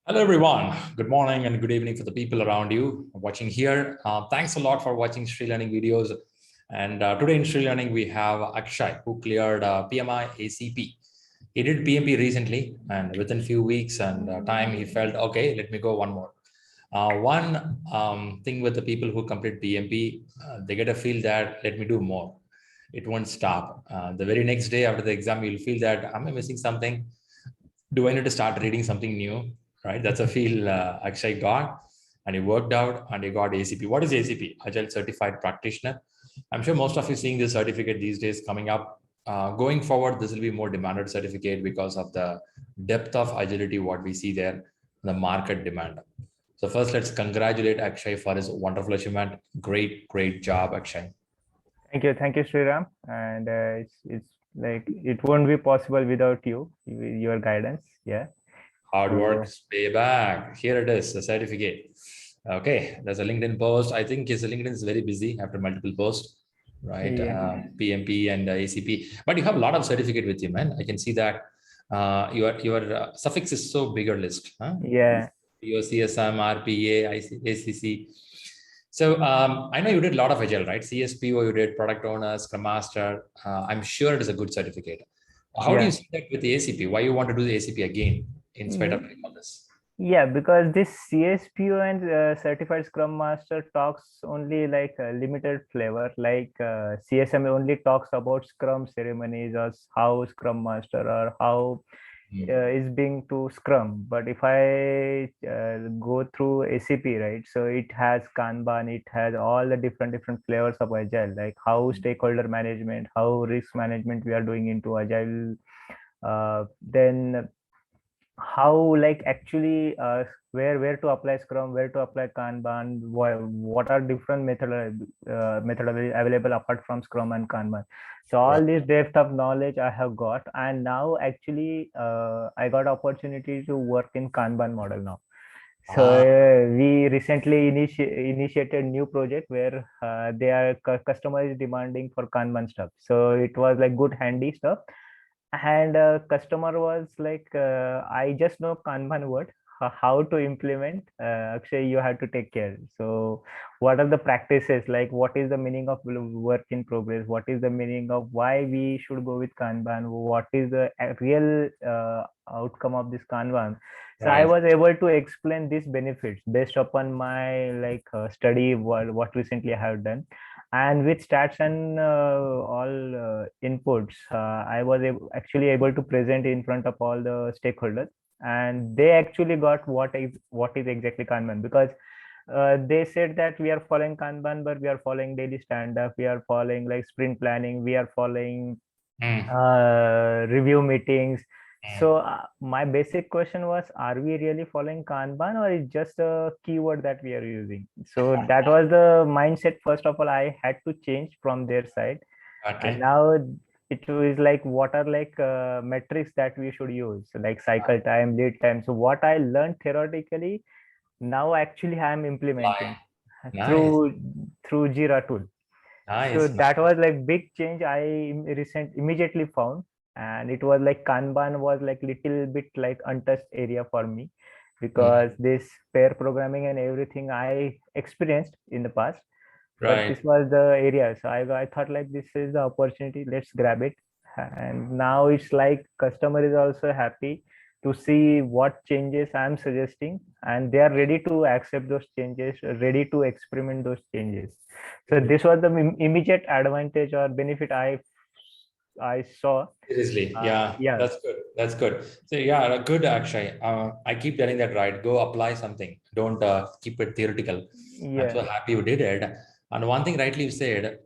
Hello, everyone. Good morning and good evening for the people around you watching here. Thanks a lot for watching ShriLearning videos. And today in ShriLearning, we have Akshay, who cleared PMI-ACP. He did PMP recently, and within a few weeks and time, he felt, okay, let me go one more. One thing with the people who complete PMP, they get a feel that let me do more. It won't stop. The very next day after the exam, you'll feel that, am I missing something? Do I need to start reading something new? Right? That's a feel Akshay got, and he worked out and he got ACP. What is ACP? Agile Certified Practitioner. I'm sure most of you seeing this certificate these days coming up. Going forward, this will be more demanded certificate because of the depth of agility, what we see there, the market demand. So first, let's congratulate Akshay for his wonderful achievement. Great job, Akshay. Thank you, Sriram. And it's like it won't be possible without your guidance. Yeah. Hard So work's payback. Here it is, the certificate. Okay, there's a LinkedIn post. I think his LinkedIn is very busy after multiple posts, right? yeah, PMP and ACP. But you have a lot of certificate with you, man. I can see that your suffix is so bigger list. Huh? yeah, Your CSM, RPA, ACC. So I know you did a lot of Agile, right? CSPO, you did Product Owner, Scrum Master. I'm sure it is a good certificate. How do you yeah. see that with the ACP? Why you want to do the ACP again in spite of Ye- all this? Yeah, because this CSPO and Certified Scrum Master talks only like a limited flavor. Like CSM only talks about Scrum ceremonies or how Scrum Master or how is being to Scrum. But if I go through ACP, right, so it has Kanban, it has all the different flavors of Agile, like how stakeholder management, how risk management we are doing into Agile, then how like actually where to apply Scrum, where to apply Kanban, what are different methodology available apart from Scrum and Kanban. So Right. all this depth of knowledge I have got, and now actually I got opportunity to work in Kanban model now. So Ah, we recently initiated new project where they are customer is demanding for Kanban stuff. So it was like good handy stuff, and customer was like, I just know Kanban word, how to implement. Akshay, you have to take care. So what are the practices, like what is the meaning of work in progress, what is the meaning of why we should go with Kanban, what is the real outcome of this Kanban. So I right. was able to explain these benefits based upon my like study, what recently I have done, and with stats and all inputs, I was actually able to present in front of all the stakeholders, and they actually got what is exactly Kanban, because they said that we are following Kanban, but we are following daily stand-up, we are following like sprint planning, we are following Mm, review meetings. mm. So my basic question was, are we really following Kanban, or is just a keyword that we are using? So that was the mindset. First of all, I had to change from their side, and Okay. now it is like what are like metrics that we should use, like cycle time, lead time. So what I learned theoretically, now actually I am Line. implementing Nice. through Jira tool. So Nice. that was like big change I immediately found, and it was like Kanban was like little bit like untouched area for me, Mm, because this pair programming and everything I experienced in the past, but right. this was the area. So I thought like this is the opportunity, let's grab it. And now it's like customer is also happy to see what changes I'm suggesting, and they are ready to accept those changes, ready to experiment those changes. So this was the immediate advantage or benefit I saw. Seriously. Yeah, Yeah, that's good. That's good. So yeah, good Akshay. I keep telling that right. Go apply something. Don't keep it theoretical. I'm yeah, so happy you did it. And one thing rightly you said,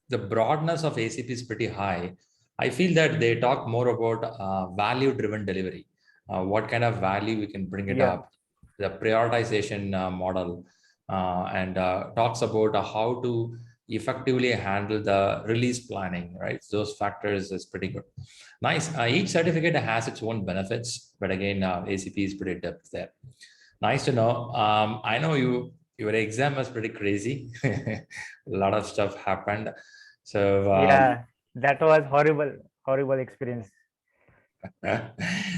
the broadness of ACP is pretty high. I feel that they talk more about value-driven delivery. What kind of value we can bring it yeah, up, the prioritization model, and talks about how to effectively handle the release planning, right? Those factors is pretty good. Nice. Each certificate has its own benefits, but again, ACP is pretty depth there. Nice to know. I know your exam was pretty crazy. A lot of stuff happened. So yeah. That was horrible experience.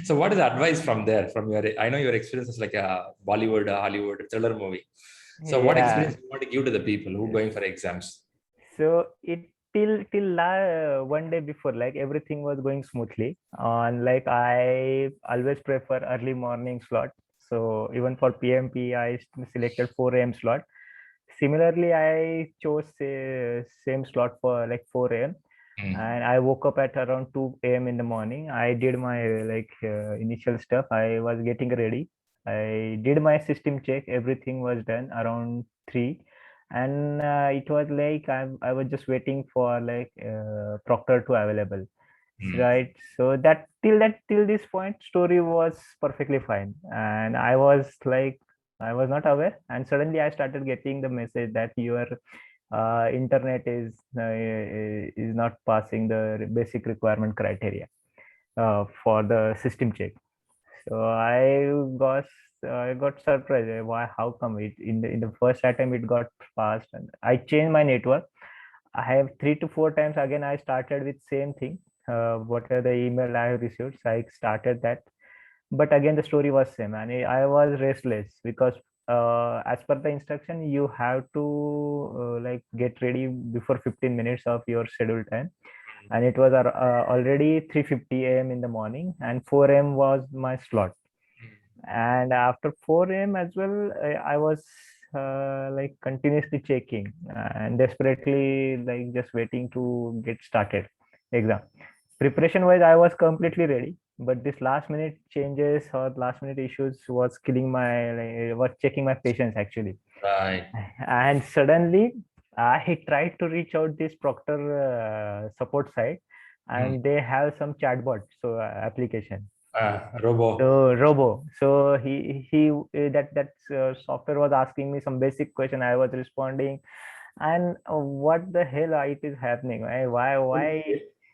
So what is the advice from there? From your, I know your experience is like a Bollywood, Hollywood thriller movie. So what Yeah. experience you want to give to the people who are going for exams? So it one day before, like everything was going smoothly. And like I always prefer early morning slot. So even for PMP, I selected 4 a.m. slot. Similarly, I chose same slot for like 4 a.m. Mm. And I woke up at around 2 a.m. in the morning. I did my initial stuff. I was getting ready. I did my system check. Everything was done around 3. And it was like I was just waiting for like Proctor to available. Mm. Right. So till this point, story was perfectly fine. And I was not aware. And suddenly I started getting the message that your internet is not passing the basic requirement criteria for the system check. So I got surprised. Why? How come it in the first attempt it got passed? And I changed my network. I have 3 to 4 times again. I started with same thing. Whatever the email I have received, so I started that. But again, the story was same, and I was restless because as per the instruction, you have to like get ready before 15 minutes of your scheduled time, and it was already 3:50 a.m. in the morning, and 4 a.m. was my slot. And after 4 a.m. as well, I was like continuously checking and desperately like just waiting to get started exam. Preparation wise, I was completely ready, but this last minute changes or last minute issues was killing my was checking my patience actually. Right. And suddenly I tried to reach out this Proctor support site, Mm. and they have some chatbot so application. Robo. So robo. So that software was asking me some basic question. I was responding, and what the hell it is happening? Why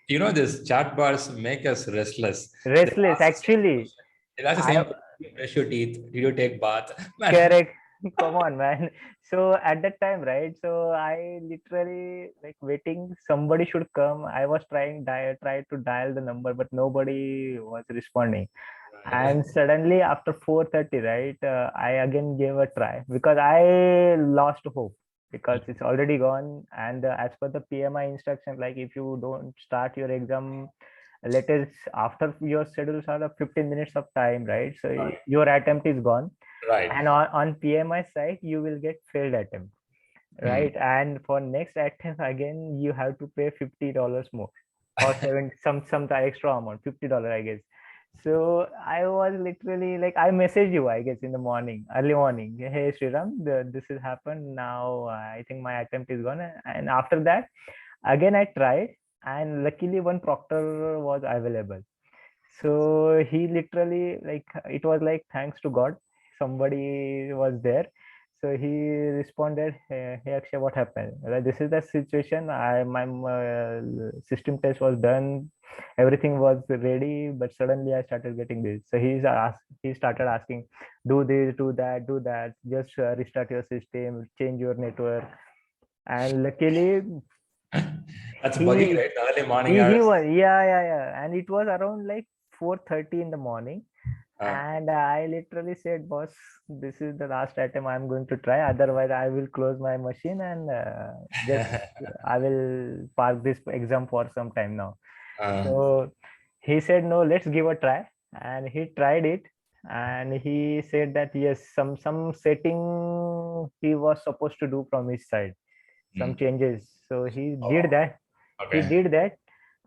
You know, this chat bars make us restless. They'll restless? ask the same Actually, question. They'll ask the I same question. Did you brush your teeth? Did you take bath? Man. correct. Come on, man. So at that time, right? So I literally like waiting. Somebody should come. I was try to dial the number, but nobody was responding. And suddenly after 4:30, right, I again gave a try because I lost hope because it's already gone. And as per the PMI instruction, like if you don't start your exam latest after your schedules are of 15 minutes of time, right, so your attempt is gone. Right. And on PMI side you will get failed attempt, Mm. right? And for next attempt again you have to pay $50 more, or some extra amount, $50 I guess. So I was literally like, I messaged you I guess in the morning, early morning, hey Sriram, this has happened now. I think my attempt is gone. And after that again I tried, and luckily one Proctor was available. So he literally like, it was like thanks to God, somebody was there. So he responded, hey Akshay, what happened? Like, this is the situation. My system test was done, everything was ready, but suddenly I started getting this. So he started asking, do this, do that, do that, just restart your system, change your network. And luckily That's bugging, he right? The early morning he hours. was, yeah, and it was around like 4:30 in the morning. Uh, And I literally said, boss, this is the last item I'm going to try, otherwise I will close my machine and just I will park this exam for some time now. uh, So he said, no, let's give a try. And he tried it, and he said that yes, some setting he was supposed to do from his side, some mm. changes. So Oh, he okay. did that.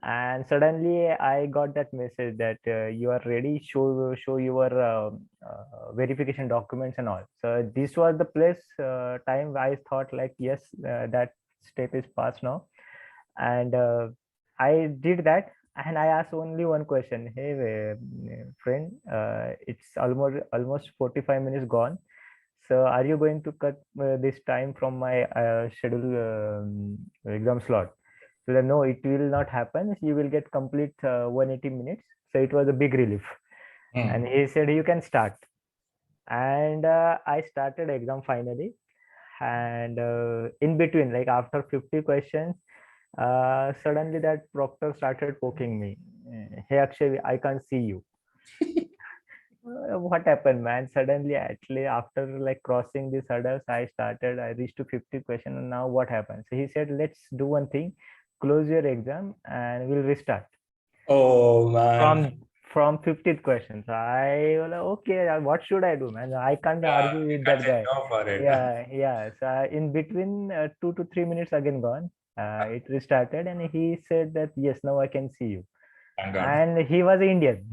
And suddenly I got that message that you are ready, show your verification documents and all. So this was the place time I thought like, yes, that step is passed now. And I did that, and I asked only one question, hey friend, it's almost 45 minutes gone, so are you going to cut this time from my schedule exam slot? So then, no, it will not happen. You will get complete 180 minutes. So it was a big relief. Mm. And he said, you can start. And I started exam finally. And in between, like after 50 questions, suddenly that Proctor started poking me. hey Akshay, I can't see you. What happened, man? Suddenly, actually, after like crossing these hurdles, I reached to 50 question, and now what happened? So he said, let's do one thing, close your exam and we'll restart Oh man. from 50th question. So I was like, okay, what should I do, man? I can't Yeah, argue you with can't that say guy. no for it. Yeah. So in between 2 to 3 minutes again gone, it restarted, and he said that yes, now I can see you. Thank God. And he was Indian.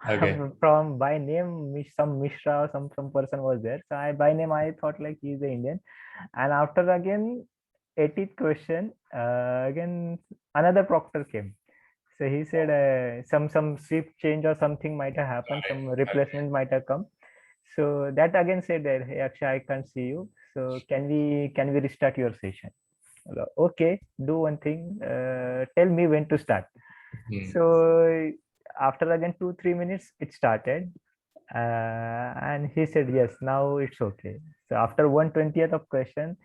Okay. From by name, some Mishra or some person was there. So I by name I thought like he's the Indian. And after again 80th question, again another proctor came. So he said some shift change or something might have happened, Got it. some replacement might have come. So that again said that, hey Akshay, I can't see you. So can we restart your session? Okay, do one thing. Tell me when to start. Hmm. So after again 2-3 minutes, it started, and he said yes. Now it's okay. So after 1/20th of question,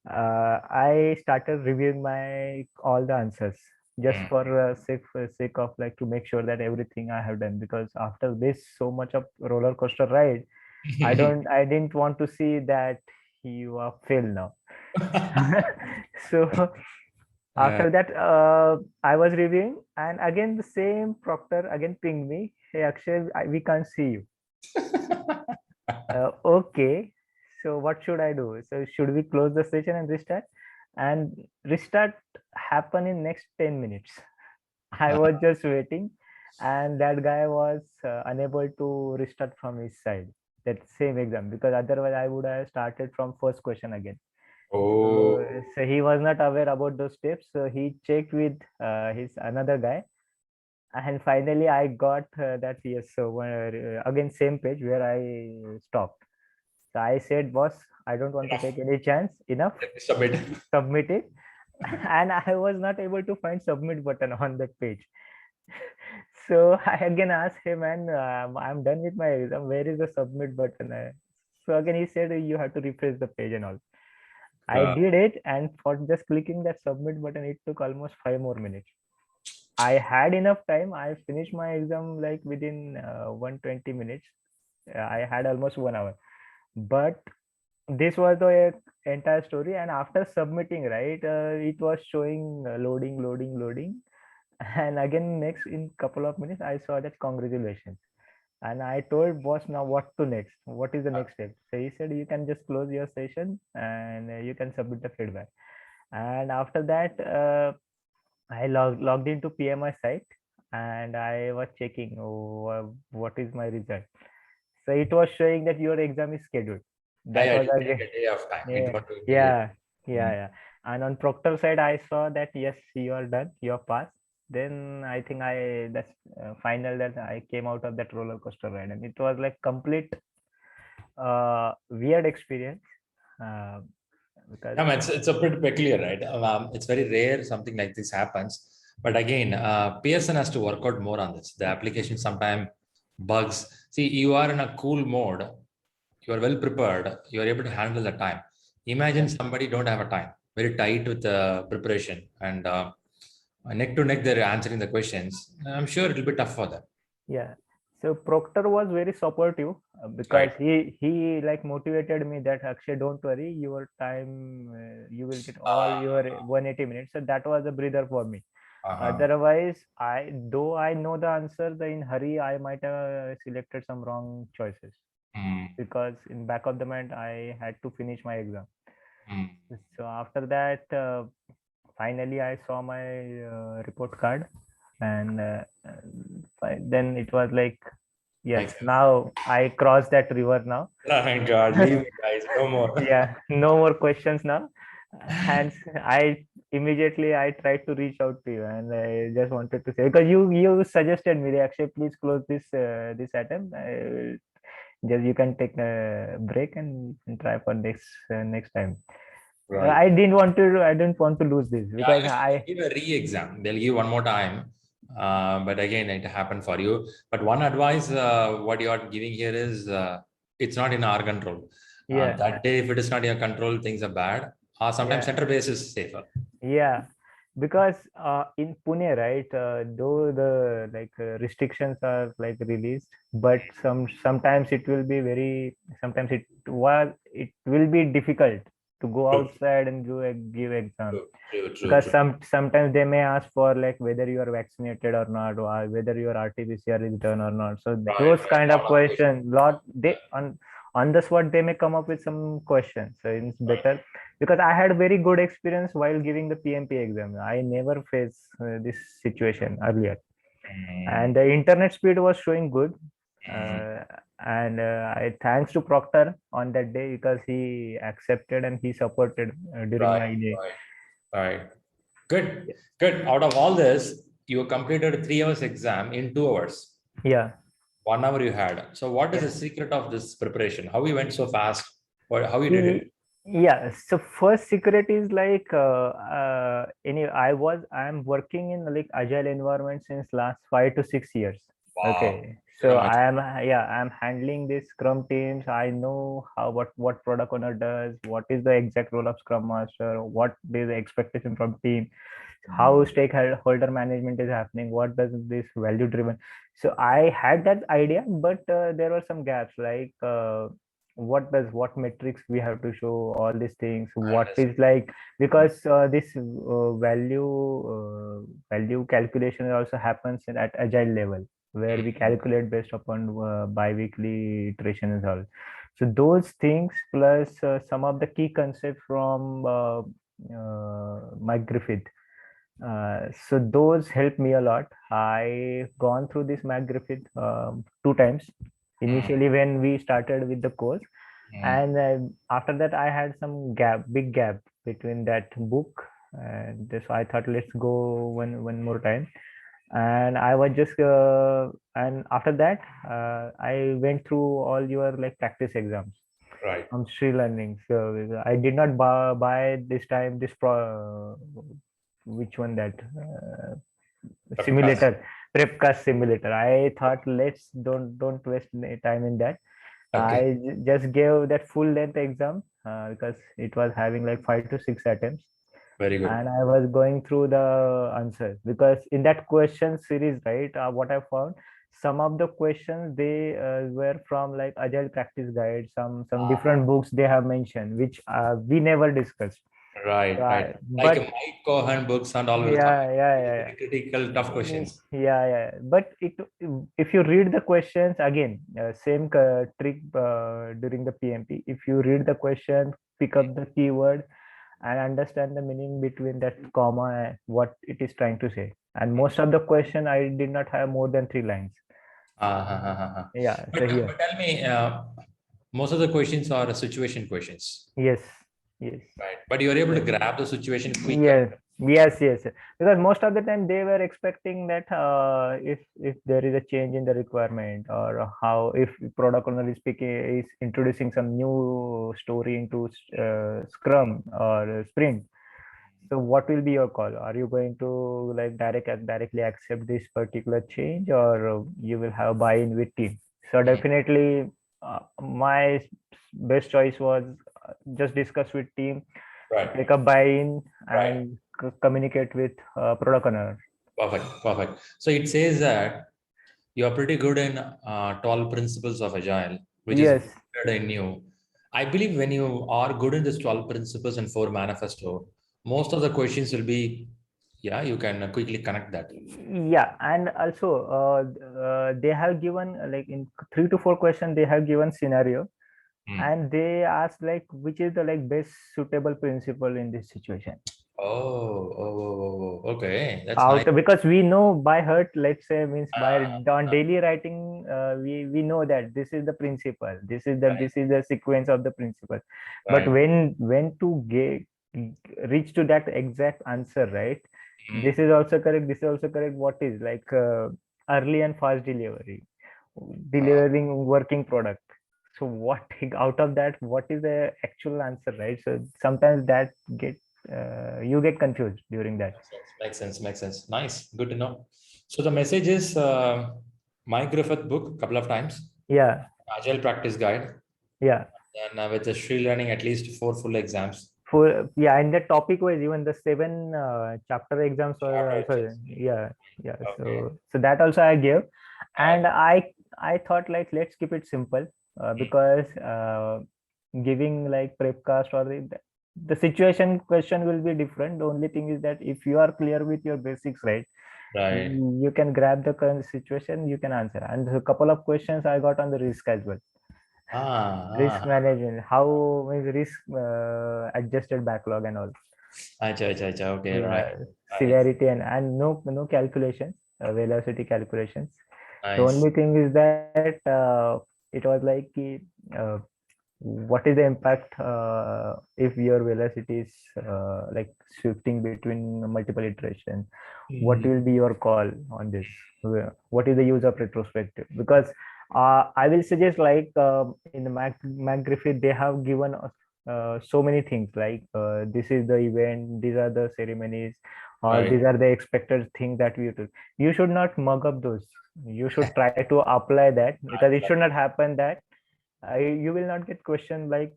I started reviewing my all the answers just Hmm. for sake of like to make sure that everything I have done, because after this so much of roller coaster ride, I didn't want to see that you are failed now. So Yeah. after that, I was reviewing, and again the same proctor again pinged me, hey Akshay, we can't see you. Okay, so what should I do? So should we close the session and restart? And restart happen in next 10 minutes. I was just waiting, and that guy was unable to restart from his side, that same exam, because otherwise I would have started from first question again. Oh. So he was not aware about those steps. So he checked with his another guy, and finally I got that yes. So again same page where I stopped. So I said, boss, I don't want to Enough. take any chance. Enough, Let me submit. submit it. And I was not able to find submit button on that page. So I again asked him, man, I'm done with my exam. Where is the submit button? So again he said you have to refresh the page and all. I Uh, did it, and for just clicking that submit button, it took almost 5 more minutes. I had enough time. I finished my exam like within 120 minutes. I had almost 1 hour. But this was the entire story. And after submitting, right, it was showing loading. And again, next in couple of minutes, I saw that congratulations. And I told boss, now what to next? What is the next step? So he said you can just close your session and you can submit the feedback. And after that, I logged into PMI site, and I was checking what is my result. So it was showing that your exam is scheduled. That I was didn't take again, a day of time. It yeah, got to immediate. yeah, Hmm. yeah. And on Proctor side, I saw that yes, you are done, you are passed. Then I think that's final that I came out of that roller coaster ride, and it was like complete weird experience, uh, because Yeah, man, it's a pretty peculiar, right? It's very rare something like this happens. But again, Pearson has to work out more on this. The application sometimes bugs. See, you are in a cool mode. You are well prepared. You are able to handle the time. Imagine yeah, somebody don't have a time, very tight with the preparation, and neck to neck they're answering the questions. I'm sure it'll be tough for them. yeah. So Proctor was very supportive, because Right. he like motivated me that Akshay, don't worry, your time you will get all your 180 minutes. So that was a breather for me. Uh-huh. Otherwise, though I know the answer, the in hurry I might have selected some wrong choices, Mm, because in back of the mind I had to finish my exam. mm. So after that, finally I saw my report card, and then it was like, yes, Makes sense. now I crossed that river now. Thank God, leave me, guys. No more. Yeah, no more questions now. And I immediately I tried to reach out to you, and I just wanted to say, because you suggested me, actually please close this attempt. Just you can take a break and try for next time. Right. I didn't want to lose this, Yeah, because you I should give a re-exam. They'll give one more time. But again, it happened for you. But one advice, what you are giving here is it's not in our control. yeah, That day, if it is not in your control, things are bad. Sometimes yeah, center base is safer. yeah. because in Pune, right, though the restrictions are like released, but sometimes it will be very, sometimes it will be difficult to go True, outside and give exam, true, true, true, because true. sometimes they may ask for like whether you are vaccinated or not, or whether your RT-PCR is done or not. So Right, those right. kind Lot of of questions. questions, lot they on the spot they may come up with some questions. So it's Right. better, because I had very good experience while giving the PMP exam. I never faced this situation earlier, Mm, and the internet speed was showing good. mm. Uh, and I thanks to Proctor on that day, because he accepted and he supported during Right, my day. right, right. Good, good. Out of all this, you completed 3 hours exam in 2 hours. Yeah. 1 hour you had. So, what is the Yeah. secret of this preparation? How you went so fast? Or how you did it? Yeah. So first secret is like I'm working in like agile environment since last 5 to 6 years. Wow. Okay. You know, So much. I'm handling this Scrum teams. I know how what product owner does, what is the exact role of Scrum Master, what is the expectation from team, how Mm, stakeholder management is happening, what does this value driven. So I had that idea, but there were some gaps, like what metrics we have to show, all these things, I what understand. is like, because this value calculation also happens at agile level, where we Mm, calculate based upon bi-weekly iteration and all. So those things, plus some of the key concepts from Mike Griffith. So those helped me a lot. I gone through this Mac Griffith 2 times. mm, Initially, when we started with the course, mm. and after that, I had some big gap between that book. And so I thought, let's go one more time. And I was just and after that, I went through all your like practice exams Right. from ShriLearning. So I did not buy this time this which one, that Podcast. simulator, prepcast simulator. I thought, let's don't waste any time in that. Okay. Just gave that full length exam, because it was having like 5 to 6 attempts, Very good. and I was going through the answers, because in that question series, right, what I found, some of the questions they were from like agile practice guide, some different books they have mentioned, which we never discussed. Right, right. Like a But Mike Cohen books and all will come yeah, yeah, with yeah, very critical, tough questions. yeah, yeah. But if you read the questions again, same trick during the PMP. If you read the question, pick up the keyword, and understand the meaning between that comma and what it is trying to say. And most of the question, I did not have more than 3 lines. Yeah. So here, But tell me, most of the questions are situation questions, yes, yes. right? But you are able to grab the situation quicker. Yes, yes. Because most of the time they were expecting that if there is a change in the requirement, or how if product owner is speaking, is introducing some new story into Scrum or Sprint. So what will be your call? Are you going to like directly accept this particular change, or you will have buy-in with team? So Mm, definitely, my best choice was just discuss with team, right, take a buy-in, right. and communicate with product owner. Perfect, perfect. So it says that you are pretty good in 12 principles of Agile, which is Yes, good in you. I believe when you are good in this 12 principles and 4 manifesto, most of the questions will be, yeah, you can quickly connect that. yeah, and also they have given like in 3 to 4 questions they have given scenario, Hmm. and they ask like which is the like best suitable principle in this situation. Okay, that's nice. Out, because we know by heart, let's say, means by on Uh, daily writing, we know that this is the principle, right. this is the sequence of the principle. But Right. when to get reach to that exact answer, right, Mhm. this is also correct, this is also correct, what is like early and fast Uh, delivering working product. So what out of that, what is the actual answer, right? So sometimes that get you get confused during that. makes sense. Makes sense. Nice. Good to know. So the message is Mike Griffith book couple of times, Yeah, Agile Practice Guide, yeah, and with the Shri Learning at least 4 full exams. in the topic wise, even the 7 chapter exams were also, Okay. so that also I gave. And Okay. I thought like, let's keep it simple, because giving like prepcast or the situation question will be different. The only thing is that if you are clear with your basics, right, Right. you can grab the current situation, you can answer. And a couple of questions I got on the risk as well. Risk Ah, management, how is risk adjusted backlog and all. okay, right. Yeah, Nice. severity and no calculations, velocity calculations. The Nice. only thing is that it was like uh, what is the impact if your velocity is like shifting between multiple iterations. What Mhm. will be your call on this? What is the use of retrospective? Because I will suggest like in the McGriffith they have given us so many things like this is the event, these are the ceremonies, or Right. these are the expected things that we do. You should not mug up those. You should try to apply that, because it should not happen that you will not get question like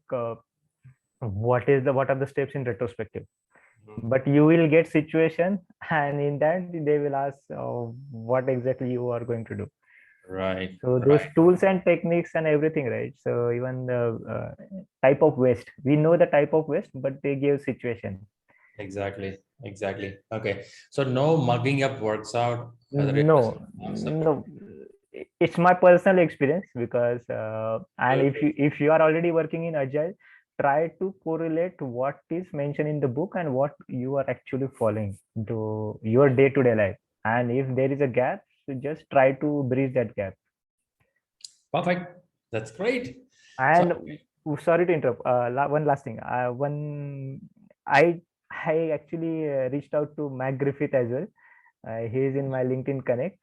what are the steps in retrospective, but you will get situation and in that they will ask what exactly you are going to do. Right. So those Right. tools and techniques and everything, right? So even the type of waste, we know the type of waste, but they give situation. Exactly. Exactly. Okay. So no mugging up works out whether it was No, concept. no, it's my personal experience, because and Good. if you are already working in agile, try to correlate what is mentioned in the book and what you are actually following to your day-to-day life. And if there is a gap, so just try to bridge that gap. Perfect. That's great. So And sorry to interrupt, one last thing, one i I actually reached out to Mac Griffith as well. He is in my LinkedIn connect.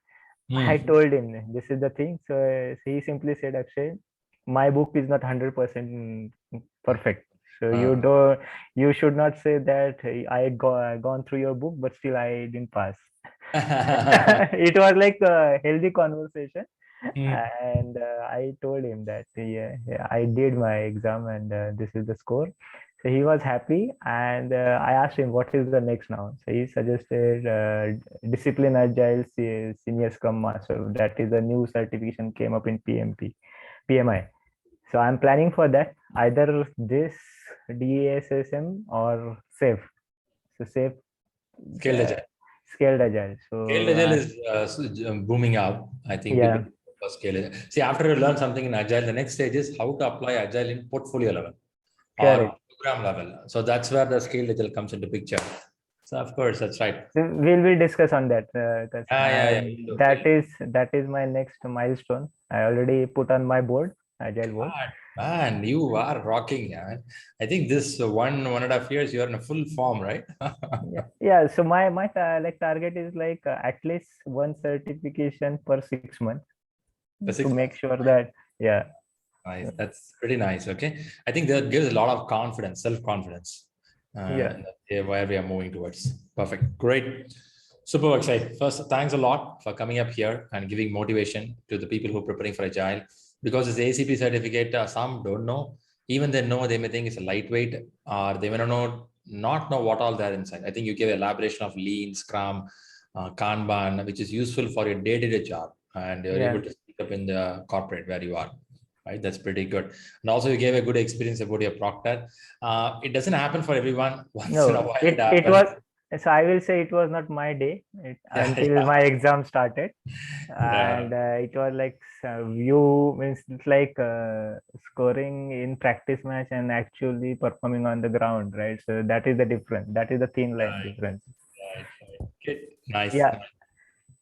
I hmm. told him this is the thing. So he simply said, Akshay, my book is not 100% perfect. So Uh, you should not say that gone through your book, but still I didn't pass. It was like a healthy conversation. hmm. And I told him that, yeah, I did my exam and this is the score. So he was happy, and I asked him what is the next now. So he suggested Discipline Agile Senior Scrum Master. That is a new certification came up in PMI. So I'm planning for that, either this DASSM or SAFE. So SAFE, Scaled agile. Scaled Agile. Scaled So agile is booming up. I think people yeah, for scale agile. See, after you learn something in agile, the next stage is how to apply agile in portfolio level or correct. program level. So that's where the scaled agile comes into picture. So of course, that's right. So we'll discuss on that, because Yeah. Will do. Will that do. is my next milestone. I already put on my board, agile board. Man, you are rocking, man. I think this 1.5 years, you're in a full form, right? Yeah, yeah. So like target is like at least one certification per 6 months For to six make months. sure that, yeah, Nice. That's pretty nice. Okay. I think that gives a lot of confidence, self-confidence, yeah, where we are moving towards. Perfect. Great. Super excited. First, thanks a lot for coming up here and giving motivation to the people who are preparing for Agile. Because it's ACP certificate, some don't know. Even they know, they may think it's a lightweight, or they may not know what all there inside. I think you gave elaboration of Lean, Scrum, Kanban, which is useful for your day-to-day job, and you're yeah. able to speak up in the corporate where you are. Right, that's pretty good. And also, you gave a good experience about your Proctor. It doesn't happen for everyone. Once in a No, while, it it happens. was. So I will say it was not my day Yeah, until my exam started. yeah, And it was like you means it's like scoring in practice match and actually performing on the ground, right? So that is the difference. That is the thin line difference. right. Good, nice. Yeah.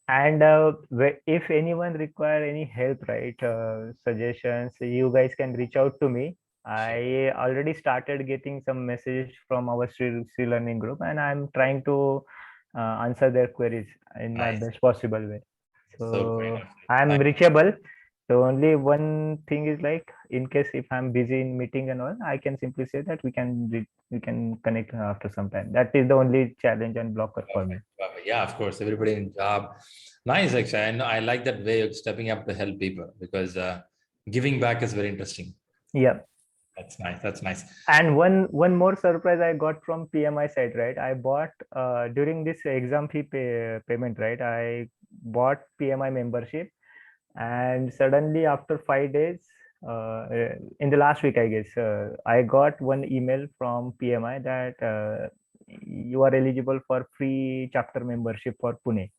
And if anyone require any help, right, suggestions, you guys can reach out to me. Sure. I already started getting some messages from our ShriLearning group, and I'm trying to answer their queries in my Nice. best possible way. So great. So I'm reachable. The only one thing is like, in case if I'm busy in meeting and all, I can simply say that we can connect after some time. That is the only challenge and blocker for me. Perfect. Yeah, of course. Everybody in job. Nice, actually. And I like that way of stepping up to help people because giving back is very interesting. Yeah. That's nice. That's nice. And one more surprise I got from PMI side, right? I bought during this exam fee payment, right? I bought PMI membership, and suddenly after 5 days, in the last week, I guess, I got one email from PMI that you are eligible for free chapter membership for Pune.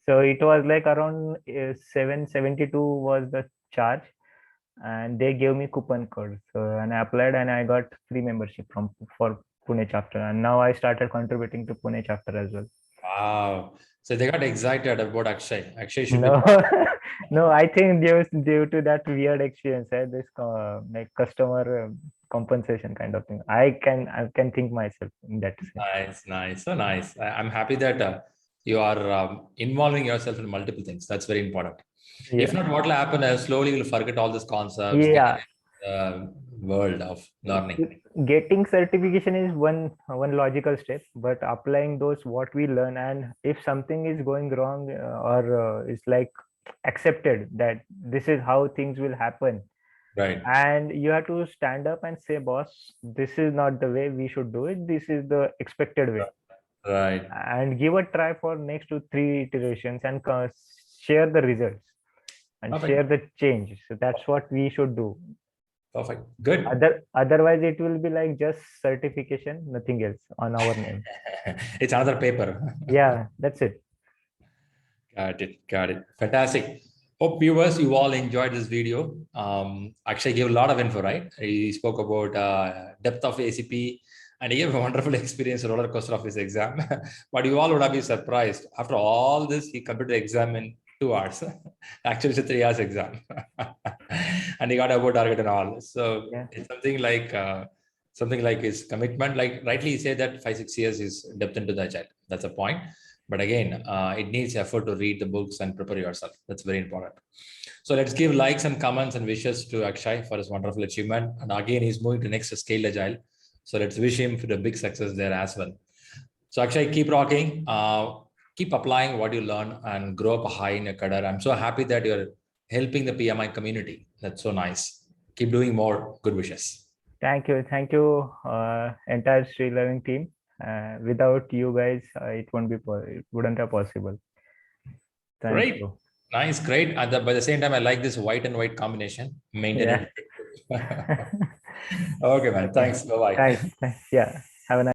So it was like around 772 was the charge, and they gave me coupon code. So and I applied and I got free membership for Pune chapter, and now I started contributing to Pune chapter as well. Wow. So they got excited about Akshay. Akshay should No, be. no, I think due to that weird experience, this like customer compensation kind of thing. I can think myself in that sense. Nice, nice. So nice. I'm happy that you are involving yourself in multiple things. That's very important. If Yeah, not, what will happen is slowly you'll forget all these concepts, get yeah. the world of learning. Getting certification is one logical step, but applying those what we learn, and if something is going wrong or is like accepted that this is how things will happen, Right. and you have to stand up and say, boss, this is not the way we should do it, this is the expected way, Right. and give a try for next to 3 iterations and share the results and share Perfect. the change. So that's what we should do. Perfect. Good. Otherwise it will be like just certification, nothing else on our name. It's another paper. Yeah, that's it. Got it. Got it. Fantastic. Hope viewers, you all enjoyed this video. Akshay gave a lot of info, right? He spoke about depth of ACP, and he gave a wonderful experience, a roller coaster of his exam. But you all would have been surprised. After all this, he completed the exam in 2 hours. Actually, it's a 3 hours exam. And he got above target and all. So Yeah. it's something like his commitment. Like rightly he said that 5-6 years is depth into the agile. That's a point. But again, it needs effort to read the books and prepare yourself. That's very important. So let's give likes and comments and wishes to Akshay for his wonderful achievement. And again, he's moving to next scale agile. So let's wish him for the big success there as well. So Akshay, keep rocking. Keep applying what you learn and grow up high in your career. I'm so happy that you're helping the PMI community. That's so nice. Keep doing more. Good wishes. Thank you. Thank you, entire ShriLearning team. Without you guys, it wouldn't have possible. Thank Great. you. Nice, great. And by the same time, I like this white and white combination. Maintain Yeah. it. Okay, man. Thanks. Bye-bye. Thanks. Yeah. Have a nice